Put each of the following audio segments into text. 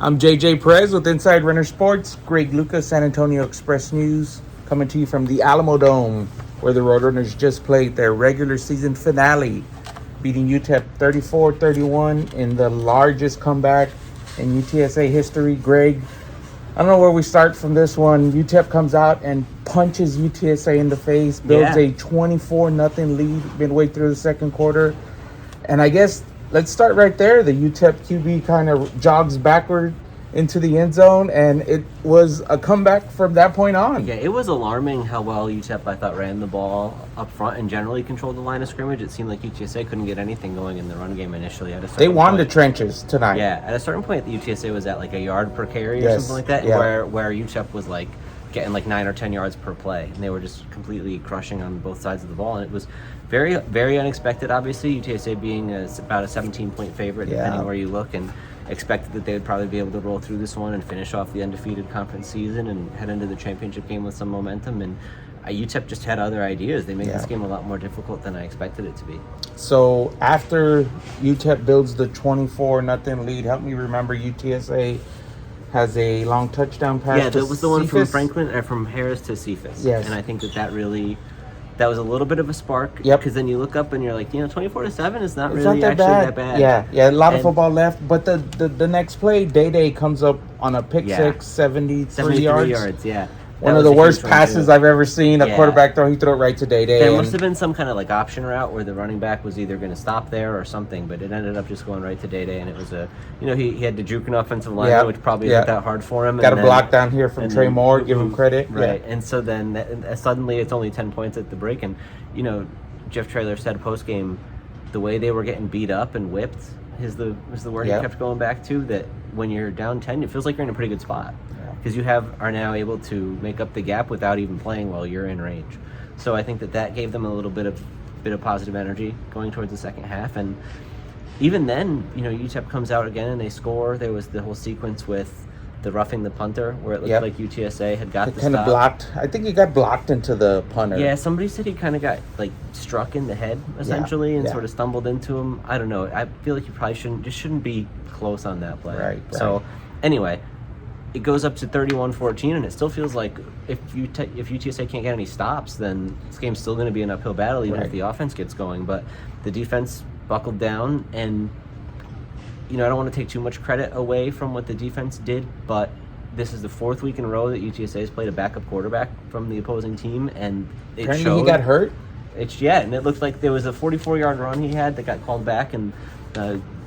I'm JJ Perez with Inside Runner Sports. Greg Lucas, San Antonio Express News, coming to you from the Alamo Dome, where the Roadrunners just played their regular season finale, beating UTEP 34-31 in the largest comeback in UTSA history. Greg, I don't know where we start from this one. UTEP comes out and punches UTSA in the face, builds a 24-0 lead midway through the second quarter. And I guess let's start right there. The UTEP QB kind of jogs backward into the end zone, and it was a comeback from that point on. Yeah, it was alarming how well UTEP, I thought, ran the ball up front and generally controlled the line of scrimmage. It seemed like UTSA couldn't get anything going in the run game initially. They won the trenches tonight. Yeah, at a certain point, the UTSA was at like a yard per carry or something like that, where UTEP was like getting like 9 or 10 yards per play, and they were just completely crushing on both sides of the ball, and it was very, very unexpected, obviously. UTSA being about a 17-point favorite, depending where you look, and expected that they would probably be able to roll through this one and finish off the undefeated conference season and head into the championship game with some momentum. And UTEP just had other ideas. They made this game a lot more difficult than I expected it to be. So after UTEP builds the 24-0 lead, help me remember, UTSA has a long touchdown pass. Yeah, that was the one from from Harris to Cephas. Yes. And I think that was a little bit of a spark. Yep. Because then you look up and you're like, 24-7 is not It's really not that bad. Yeah, a lot of football left. But the next play, Day comes up on a pick six, 73 yards. Yeah. One of the worst passes I've ever seen. A quarterback throw, he threw it right to Day. There must have been some kind of like option route where the running back was either going to stop there or something, but it ended up just going right to Day, and it was he had to juke an offensive lineman, which probably isn't that hard for him. Got a block down here from Trey Moore, give him credit. Right, and so then suddenly it's only 10 points at the break, and Jeff Traylor said post game, the way they were getting beat up and whipped is the word he kept going back to, that when you're down 10, it feels like you're in a pretty good spot. Because you are now able to make up the gap without even playing while you're in range. So I think that gave them a little bit of positive energy going towards the second half. And even then, UTEP comes out again and they score. There was the whole sequence with the roughing the punter where it looked like UTSA had got the kind of blocked. I think he got blocked into the punter. Yeah, somebody said he kind of got like struck in the head essentially and sort of stumbled into him. I don't know. I feel like you probably shouldn't be close on that play. Right. So anyway, it goes up to 31-14, and it still feels like if UTSA can't get any stops, then this game's still going to be an uphill battle, even if the offense gets going. But the defense buckled down, and I don't want to take too much credit away from what the defense did, but this is the fourth week in a row that UTSA has played a backup quarterback from the opposing team, and it showed. He got hurt? And it looked like there was a 44-yard run he had that got called back, and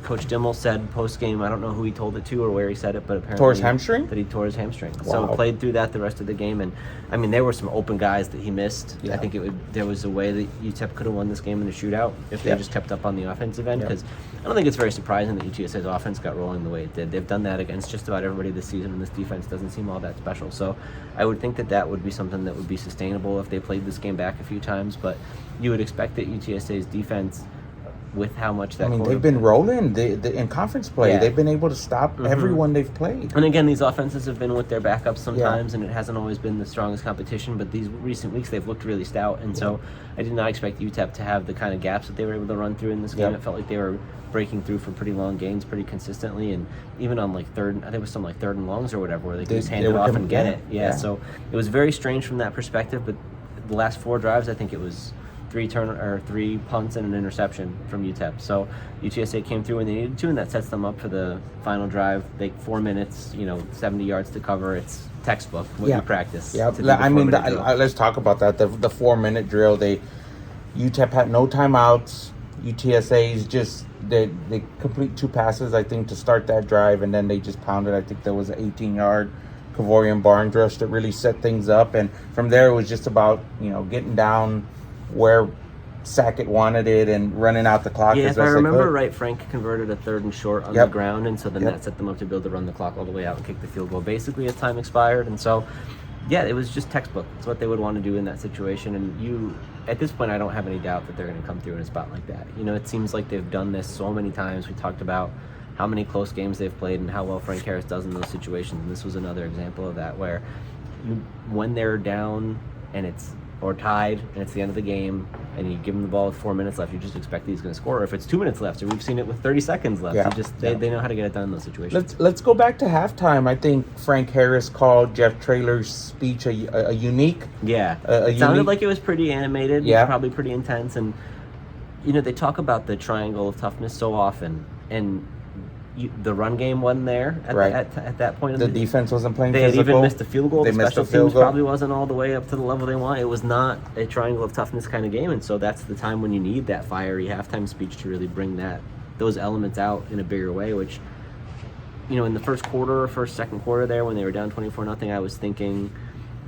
Coach Dimmel said post-game, I don't know who he told it to or where he said it, but apparently tore his hamstring? That he tore his hamstring. Wow. So played through that the rest of the game. And, I mean, there were some open guys that he missed. I think there was a way that UTEP could have won this game in the shootout if they just kept up on the offensive end. Because I don't think it's very surprising that UTSA's offense got rolling the way it did. They've done that against just about everybody this season, and this defense doesn't seem all that special. So I would think that would be something that would be sustainable if they played this game back a few times. But you would expect that UTSA's defense, with how much they've been rolling in conference play. They've been able to stop everyone they've played. And again, these offenses have been with their backups sometimes, and it hasn't always been the strongest competition, but these recent weeks they've looked really stout, and so I did not expect UTEP to have the kind of gaps that they were able to run through in this game. It felt like they were breaking through for pretty long gains pretty consistently, and even on like third and longs or whatever, where they could just hand it off and get it. So it was very strange from that perspective, but the last 4 drives, I think it was 3 punts and an interception from UTEP. So UTSA came through when they needed to, and that sets them up for the final drive. 4 minutes, 70 yards to cover. It's textbook what you practice. Yeah, let's talk about that. The 4-minute drill. UTEP had no timeouts. UTSA's just they complete 2 passes, I think, to start that drive, and then they just pounded. I think there was an 18-yard Kavorian barn rush that really set things up, and from there it was just about getting down where Sackett wanted it and running out the clock. Yeah, if I remember right, Frank converted a 3rd and short on the ground, and so then that set them up to be able to run the clock all the way out and kick the field goal basically as time expired. And so, it was just textbook. It's what they would want to do in that situation. And at this point, I don't have any doubt that they're going to come through in a spot like that. It seems like they've done this so many times. We talked about how many close games they've played and how well Frank Harris does in those situations. And this was another example of that, where when they're down and or tied, and it's the end of the game, and you give him the ball with 4 minutes left, you just expect he's going to score. Or if it's 2 minutes left, or we've seen it with 30 seconds left, they know how to get it done in those situations. Let's go back to halftime. I think Frank Harris called Jeff Traylor's speech a unique. Yeah, it sounded like it was pretty animated. Yeah, probably pretty intense. And they talk about the triangle of toughness so often, and the run game wasn't there at that point. The defense wasn't playing They physical. had even missed a field goal. They the missed special a field teams goal. probably wasn't all the way up to the level they want. It was not a triangle of toughness kind of game, and so that's the time when you need that fiery halftime speech to really bring those elements out in a bigger way, which, in the second quarter there, when they were down 24-0, I was thinking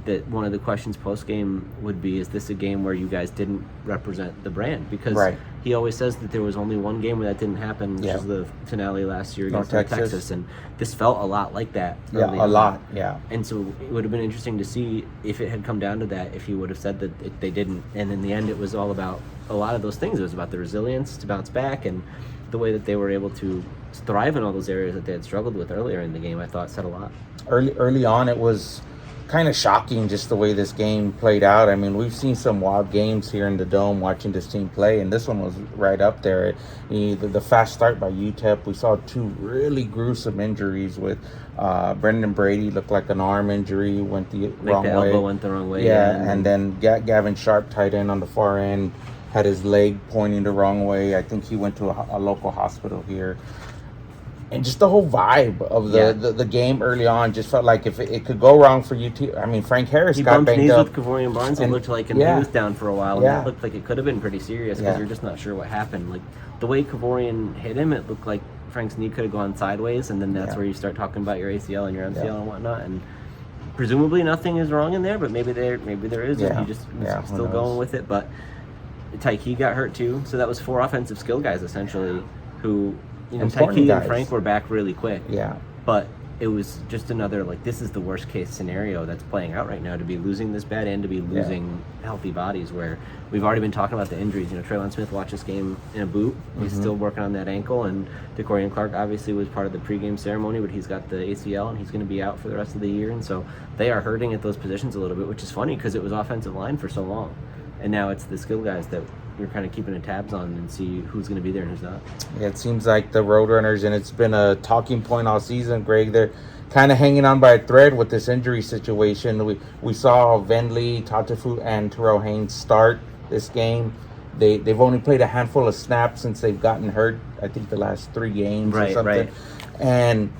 that one of the questions post-game would be, is this a game where you guys didn't represent the brand? Because he always says that there was only one game where that didn't happen, which was the finale last year against North Texas, and this felt a lot like that. And so it would have been interesting to see if it had come down to that, if he would have said that they didn't. And in the end, it was all about a lot of those things. It was about the resilience to bounce back, and the way that they were able to thrive in all those areas that they had struggled with earlier in the game, I thought said a lot. Early on, it was kind of shocking just the way this game played out. I mean, we've seen some wild games here in the Dome watching this team play, and this one was right up there. The fast start by UTEP, we saw two really gruesome injuries with Brendan Brady, looked like an arm injury, went the wrong way. The elbow went the wrong way. And then Gavin Sharp, tight end on the far end, had his leg pointing the wrong way. I think he went to a local hospital here. And just the whole vibe of the game early on just felt like if it could go wrong for UT. I mean, Frank Harris got banged up. He bumped knees with Kavorian Barnes and looked like, and he was down for a while. And that looked like it could have been pretty serious because you're just not sure what happened. Like, the way Kavorian hit him, it looked like Frank's knee could have gone sideways, and then that's where you start talking about your ACL and your MCL and whatnot. And presumably nothing is wrong in there, but maybe there is, and he just still going with it. But Tyke got hurt too, so that was 4 offensive skill guys essentially who. Tyke and Frank were back really quick. Yeah. But it was just another, this is the worst case scenario that's playing out right now, to be losing this bad and to be losing healthy bodies, where we've already been talking about the injuries. Traylon Smith watched this game in a boot. He's still working on that ankle, and DeCorian Clark obviously was part of the pregame ceremony, but he's got the ACL and he's going to be out for the rest of the year. And so they are hurting at those positions a little bit, which is funny because it was offensive line for so long. And now it's the skill guys that you're kind of keeping tabs on and see who's going to be there and who's not. Yeah, it seems like the Roadrunners, and it's been a talking point all season, Greg, they're kind of hanging on by a thread with this injury situation. We saw Vendley, Tatafu, and Terrell Haynes start this game. They've only played a handful of snaps since they've gotten hurt, I think the last 3 games or something. Right. And,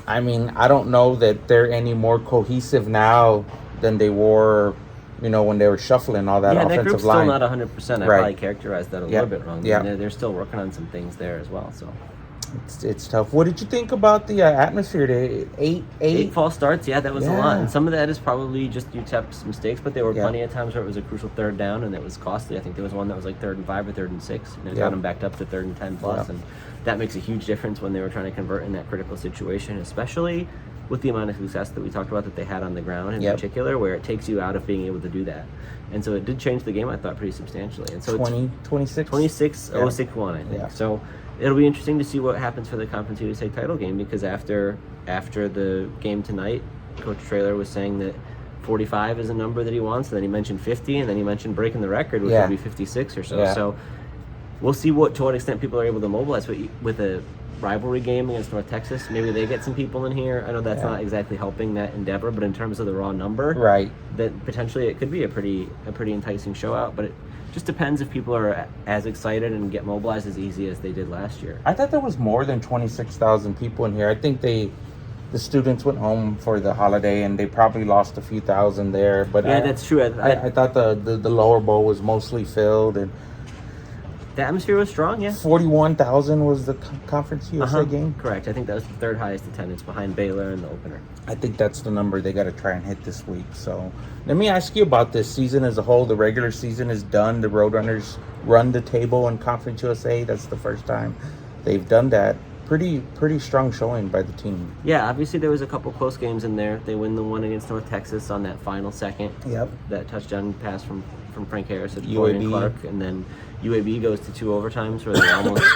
I mean, I don't know that they're any more cohesive now than they were when they were shuffling all that offensive line. Yeah, that group's still not 100%. I probably characterized that a little bit wrong. Yeah. They're still working on some things there as well. So it's tough. What did you think about the atmosphere? 8 false starts. Yeah, that was a lot. And some of that is probably just UTEP's mistakes, but there were plenty of times where it was a crucial 3rd down and it was costly. I think there was one that was 3rd and 5 or 3rd and 6. And it got them backed up to 3rd and 10 plus. And that makes a huge difference when they were trying to convert in that critical situation, especially with the amount of success that we talked about that they had on the ground in particular, where it takes you out of being able to do that. And so it did change the game, I thought, pretty substantially. And so 26-0-6-1, I think. So it'll be interesting to see what happens for the Conference USA title game, because after the game tonight, Coach Traylor was saying that 45 is a number that he wants, and then he mentioned 50, and then he mentioned breaking the record, which would be 56 or so. So we'll see to what extent people are able to mobilize. But with a rivalry game against North Texas, maybe they get some people in here. I know that's not exactly helping that endeavor, but in terms of the raw number, that potentially it could be a pretty enticing show out. But it just depends if people are as excited and get mobilized as easy as they did last year. I thought there was more than 26,000 people in here. I think the students went home for the holiday and they probably lost a few thousand there. But that's true. I thought the lower bowl was mostly filled, and the atmosphere was strong, 41,000 was the Conference USA game? Correct. I think that was the 3rd highest attendance behind Baylor in the opener. I think that's the number they got to try and hit this week. So let me ask you about this season as a whole. The regular season is done. The Roadrunners run the table in Conference USA. That's the first time they've done that. Pretty strong showing by the team. Yeah, obviously there was a couple close games in there. They win the one against North Texas on that final second. That touchdown pass from Frank Harris at UAB. Clark, and then UAB goes to 2 overtimes where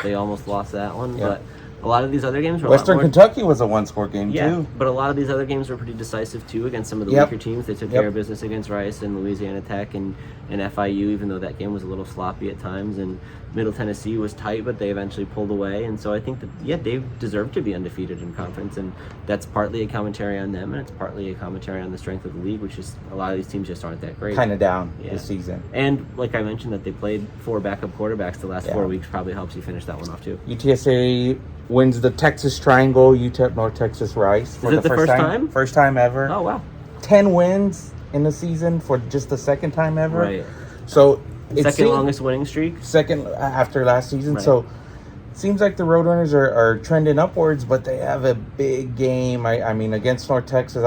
they almost lost that one. But A lot of these other games were Western Kentucky was a one-score game, too. But a lot of these other games were pretty decisive, too, against some of the Yep. weaker teams. They took care of business against Rice and Louisiana Tech and FIU, even though that game was a little sloppy at times. And Middle Tennessee was tight, but they eventually pulled away. And so I think that, they deserve to be undefeated in conference. And that's partly a commentary on them, and it's partly a commentary on the strength of the league, which is a lot of these teams just aren't that great. Kind of down this season. And like I mentioned, that they played 4 backup quarterbacks the last 4 weeks probably helps you finish that one off, too. UTSA wins the Texas Triangle, UTEP North Texas Rice. For the first time? First time ever. Oh, wow. 10 wins in the season for just the second time ever. Right. So second longest winning streak. Second after last season. Right. So it seems like the Roadrunners are trending upwards, but they have a big game. I mean, against North Texas.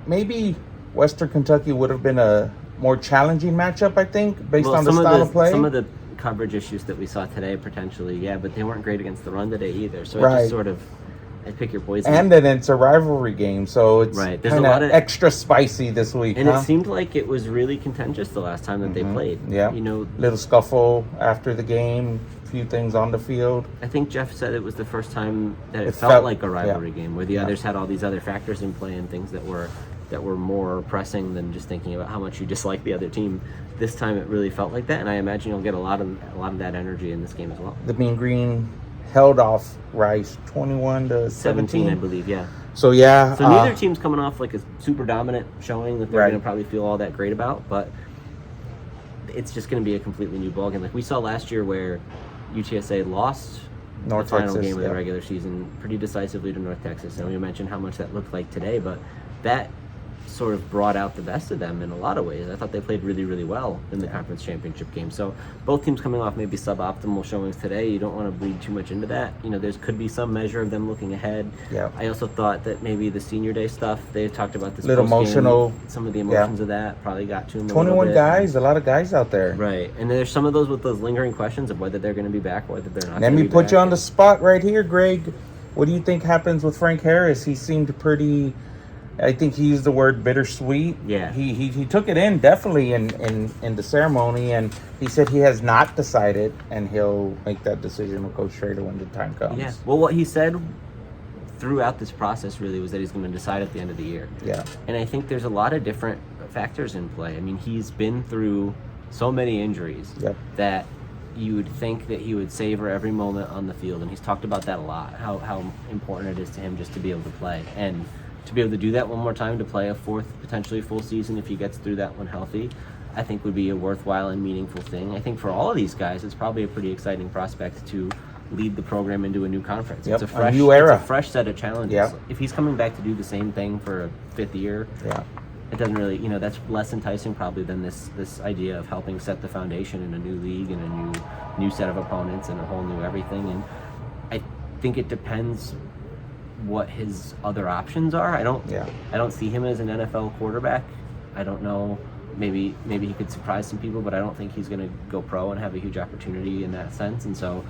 Maybe Western Kentucky would have been a more challenging matchup, I think, based on the style of play. Some of the coverage issues that we saw today, potentially, but they weren't great against the run today either. So it just sort of, I pick your poison. And then it's a rivalry game, so it's There's kind of extra spicy this week. And it seemed like it was really contentious the last time that they played. Yeah, little scuffle after the game, a few things on the field. I think Jeff said it was the first time that it felt like a rivalry game, where the others had all these other factors in play and things that were more pressing than just thinking about how much you dislike the other team. This time it really felt like that, and I imagine you'll get a lot of that energy in this game as well. The Mean Green held off Rice 21-17, I believe. So so neither team's coming off like a super dominant showing that they're going to probably feel all that great about, but it's just going to be a completely new ballgame. Like we saw last year, where UTSA lost North the final Texas, game of the regular season pretty decisively to North Texas, and we mentioned how much that looked like today, but that sort of brought out the best of them in a lot of ways. I thought they played really, really well in the conference championship game. So both teams coming off maybe suboptimal showings today. You don't want to bleed too much into that. There could be some measure of them looking ahead. I also thought that maybe the senior day stuff, they talked about this little emotional. Some of the emotions of that probably got to them 21 guys, a lot of guys out there. Right. And there's some of those with those lingering questions of whether they're going to be back or whether they're not. Let me put you on the spot right here, Greg. What do you think happens with Frank Harris? He seemed pretty... I think he used the word bittersweet. Yeah. He took it in definitely in the ceremony, and he said he has not decided, and he'll make that decision with Coach Schrader when the time comes. Yeah. Well, what he said throughout this process really was that he's going to decide at the end of the year. Yeah. And I think there's a lot of different factors in play. I mean, he's been through so many injuries that you would think that he would savor every moment on the field, and he's talked about that a lot, how important it is to him just to be able to play. And to be able to do that one more time, to play a fourth, potentially full season if he gets through that one healthy, I think would be a worthwhile and meaningful thing. I think for all of these guys, it's probably a pretty exciting prospect to lead the program into a new conference. It's a new era. It's a fresh set of challenges. If he's coming back to do the same thing for a fifth year, it doesn't really, that's less enticing probably than this idea of helping set the foundation in a new league and a new set of opponents and a whole new everything. And I think it depends what his other options are. I don't see him as an NFL quarterback. I don't know. Maybe he could surprise some people, but I don't think he's going to go pro and have a huge opportunity in that sense. And so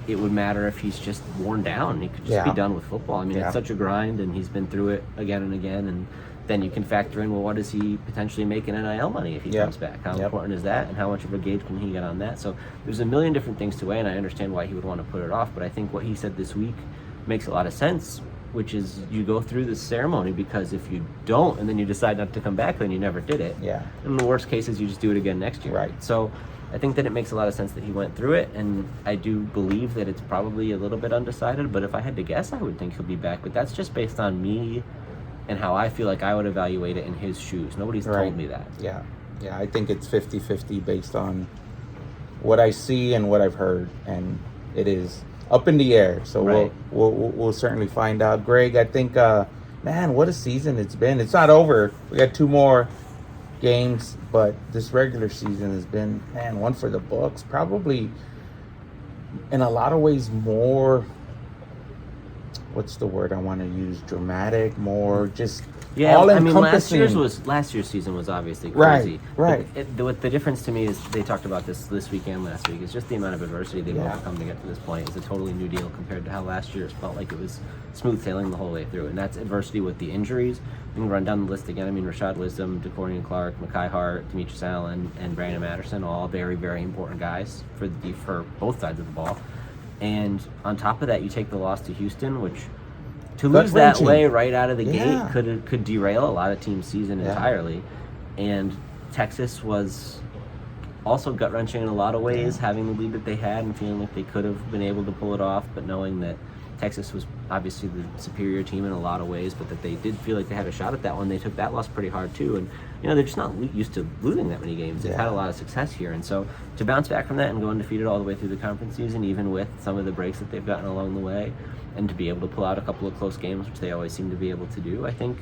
it would matter if he's just worn down. He could just be done with football. I mean, it's such a grind, and he's been through it again and again. And then you can factor in, well, what does he potentially make in NIL money if he comes back? How important is that, and how much of a gauge can he get on that? So there's a million different things to weigh, and I understand why he would want to put it off. But I think what he said this week makes a lot of sense, which is you go through the ceremony, because if you don't and then you decide not to come back, then you never did it. And the worst case is you just do it again next year. So I think that it makes a lot of sense that he went through it, and I do believe that it's probably a little bit undecided, but if I had to guess, I would think he'll be back. But that's just based on me and how I feel like I would evaluate it in his shoes. Nobody's told me that. I think it's 50-50 based on what I see and what I've heard, and it is up in the air. So we'll certainly find out. Greg, I think, man, what a season it's been. It's not over. We got 2 more games, but this regular season has been, man, one for the books. Probably in a lot of ways more, what's the word I want to use? Dramatic, more just all encompassing. I mean, last year's season was obviously crazy. What the difference to me is, they talked about this week and last week, is just the amount of adversity they've overcome to get to this point. It's a totally new deal compared to how last year's felt like it was smooth sailing the whole way through. And that's adversity with the injuries. We can run down the list again. I mean, Rashad Wisdom, DeCorian Clark, Mekhi Hart, Demetrius Allen, and Brandon Matterson, all very, very important guys for both sides of the ball. And on top of that, you take the loss to Houston, which to lose that way right out of the gate could derail a lot of teams' season entirely. And Texas was also gut-wrenching in a lot of ways, having the lead that they had and feeling like they could have been able to pull it off, but knowing that Texas was obviously the superior team in a lot of ways, but that they did feel like they had a shot at that one. They took that loss pretty hard too, and they're just not used to losing that many games. They've had a lot of success here, and so to bounce back from that and go undefeated all the way through the conference season, even with some of the breaks that they've gotten along the way, and to be able to pull out a couple of close games, which they always seem to be able to do, I think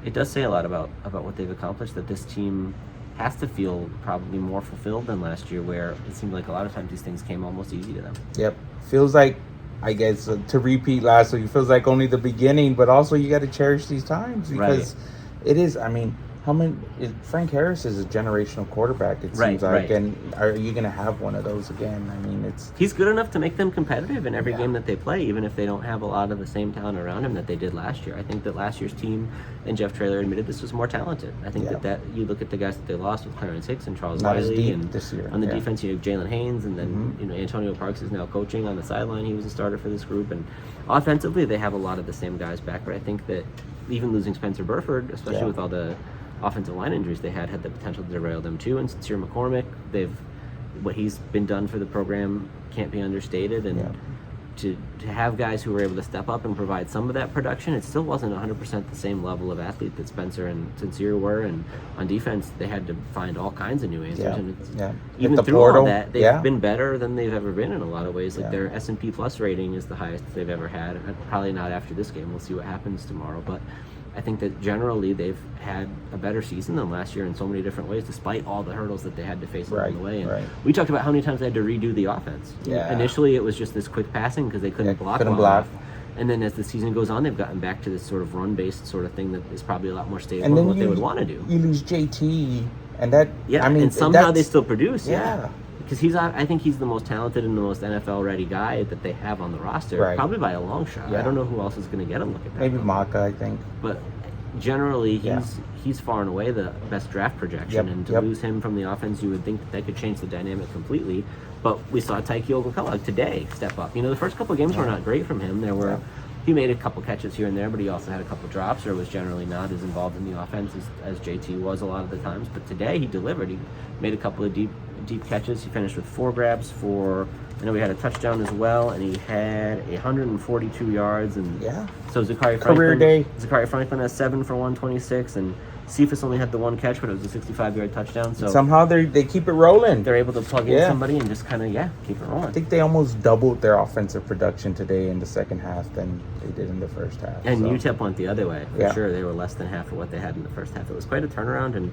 it does say a lot about what they've accomplished, that this team has to feel probably more fulfilled than last year, where it seemed like a lot of times these things came almost easy to them. Yep. Feels like, I guess, to repeat last week, it feels like only the beginning, but also you got to cherish these times because it is, Frank Harris is a generational quarterback, it seems like, and are you going to have one of those again? He's good enough to make them competitive in every game that they play, even if they don't have a lot of the same talent around him that they did last year. I think that last year's team, and Jeff Traylor admitted this, was more talented. I think that you look at the guys that they lost with Clarence Hicks and Charles Wiley, and this year. On the defense you have Jalen Haynes, and then Antonio Parks is now coaching on the sideline. He was a starter for this group, and offensively they have a lot of the same guys back, but I think that even losing Spencer Burford, especially with all the offensive line injuries they had the potential to derail them too. And Sincere McCormick, what he's been done for the program can't be understated, and to have guys who were able to step up and provide some of that production, it still wasn't 100% the same level of athlete that Spencer and Sincere were, and on defense they had to find all kinds of new answers, and even through all that, they've been better than they've ever been in a lot of ways. Like their S&P Plus rating is the highest they've ever had. Probably not after this game, we'll see what happens tomorrow, but I think that generally they've had a better season than last year in so many different ways, despite all the hurdles that they had to face along the way. And we talked about how many times they had to redo the offense. Initially, it was just this quick passing because they couldn't block. And then as the season goes on, they've gotten back to this sort of run-based sort of thing that is probably a lot more stable than what they would want to do. You lose JT, and that... and somehow they still produce. Because I think he's the most talented and the most NFL-ready guy that they have on the roster, probably by a long shot. I don't know who else is going to get him. Look at that. Maybe Maka, I think. But generally, he's far and away the best draft projection, and to lose him from the offense, you would think that could change the dynamic completely. But we saw Tyke Ogunkola today step up. The first couple of games were not great from him. He made a couple catches here and there, but he also had a couple drops, or was generally not as involved in the offense as JT was a lot of the times. But today he delivered. He made a couple of deep catches. He finished with 4 grabs for, I know we had a touchdown as well, and he had 142 yards. And so Zachary Franklin has 7 for 126, and Cephas only had the 1 catch, but it was a 65-yard touchdown. So somehow they keep it rolling. They're able to plug in somebody and just kind of keep it rolling. I think they almost doubled their offensive production today in the second half than they did in the first half. And UTEP went the other way for sure. They were less than half of what they had in the first half. It was quite a turnaround, and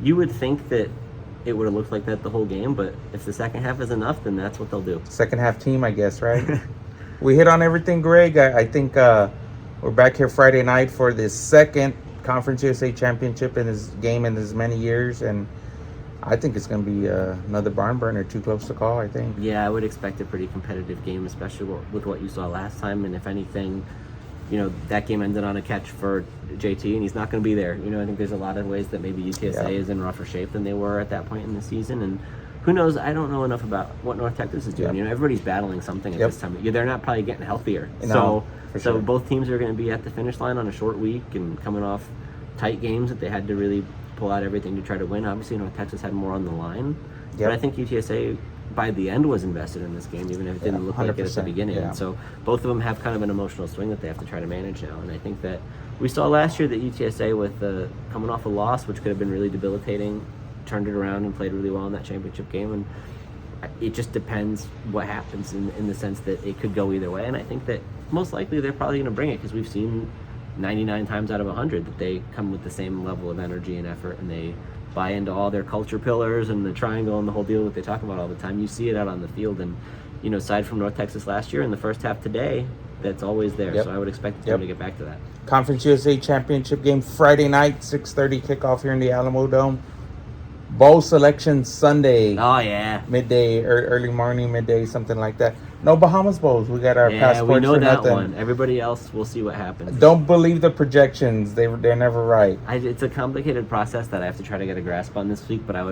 you would think that it would have looked like that the whole game, but if the second half is enough, then that's what they'll do. Second half team, I guess, right? We hit on everything, Greg. I think we're back here Friday night for the second Conference USA Championship in his game in as many years, and I think it's going to be another barn burner, too close to call, I think. Yeah, I would expect a pretty competitive game, especially with what you saw last time, and if anything, that game ended on a catch for JT, and he's not going to be there. I think there's a lot of ways that maybe UTSA is in rougher shape than they were at that point in the season, and who knows? I don't know enough about what North Texas is doing. Everybody's battling something at this time. They're not probably getting healthier. So both teams are going to be at the finish line on a short week and coming off tight games that they had to really pull out everything to try to win. Obviously, North Texas had more on the line, but I think UTSA by the end was invested in this game, even if it didn't look like it at the beginning. And so both of them have kind of an emotional swing that they have to try to manage now. And I think that we saw last year that UTSA, with coming off a loss, which could have been really debilitating, turned it around and played really well in that championship game. And it just depends what happens in the sense that it could go either way. And I think that most likely they're probably going to bring it, because we've seen 99 times out of 100 that they come with the same level of energy and effort, and they buy into all their culture pillars and the triangle and the whole deal that they talk about all the time. You see it out on the field, and aside from North Texas last year in the first half today, that's always there. So I would expect them to get back to that. Conference USA Championship game Friday night, 6:30 kickoff here in the Alamo Dome. Bowl selection Sunday. Oh yeah. Midday or early morning, midday, something like that. No Bahamas Bowls. We got our passports we know for that nothing. one. Everybody else, we'll see what happens. Don't believe the projections. They're never right. It's a complicated process that I have to try to get a grasp on this week, but I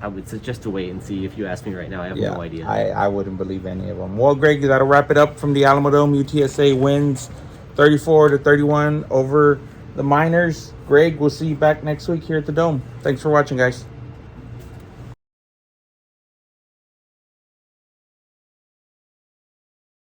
would suggest to wait and see. If you ask me right now, I have no idea. I wouldn't believe any of them. Well, Greg, that'll wrap it up from the Alamo Dome. UTSA wins 34-31 over the Miners. Greg, we'll see you back next week here at the Dome. Thanks for watching, guys.